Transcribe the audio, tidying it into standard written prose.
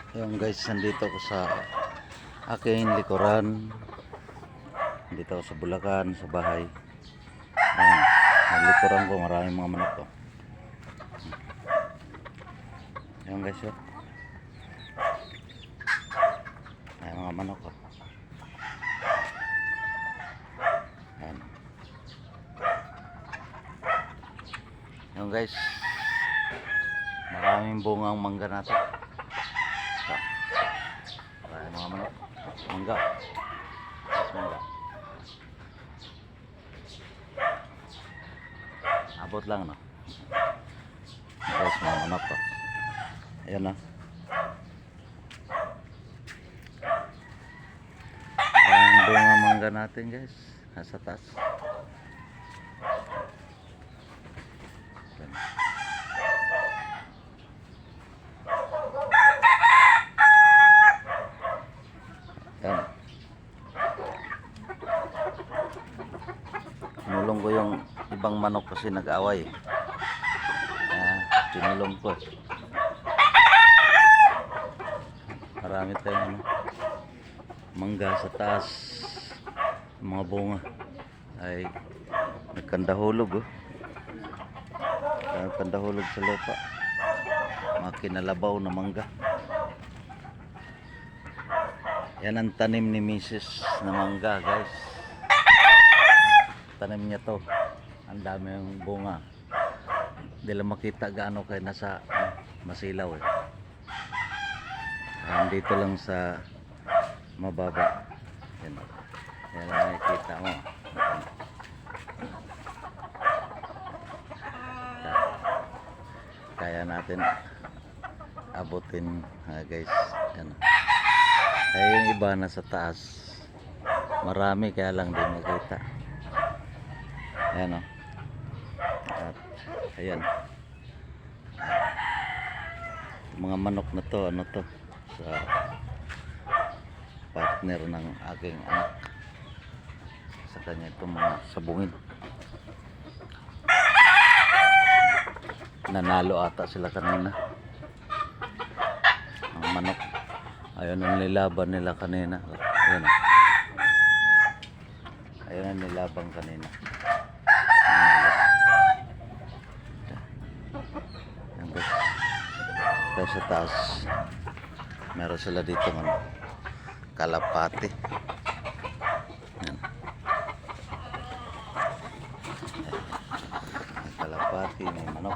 Ayun guys, nandito ako sa aking likuran. Nandito ako sa Bulacan, sa bahay. Ayun, ang likuran ko, maraming mga manok ko. Ayun guys, yun. Ayun mga manok ko. Ayun. Ayun guys, maraming bungang mangga natin. Ayun mga manok. Mangga. Yes, mangga. Abot lang, no? Guys, mga manok ko. Ayan na. Maraming bunga mangga natin guys. Nasa taas. Ayan. Ayan. Tinulong ko yung ibang manok kasi nag-away. Tinulong ko. Marami tayong mangga sa taas. Mga bunga ay nagkandahulog, nagkandahulog sa lupa. Mga kinalabaw na mangga. Yan ang tanim ni Mrs. na mangga guys. Tanim niya to. Ang dami yung bunga. Hindi lang makita gaano kayo nasa masilaw eh. Dito lang sa mababa. Yan. Yan lang nakikita mo. Kaya natin abutin guys. Yan. Kaya yung iba nasa taas. Marami kaya lang din nakita. Ayan o. At ayan. Mga manok na to, ano to? Sa partner ng aking anak. Sa kanya itong mga sabungin. Nanalo ata sila kanina. Ang manok. Ayun ang nilaban nila kanina. Ayan o. Ayun ang nilaban kanina. Tapos sa taas meron sila dito ng kalapati. Yan. May kalapati, may manok.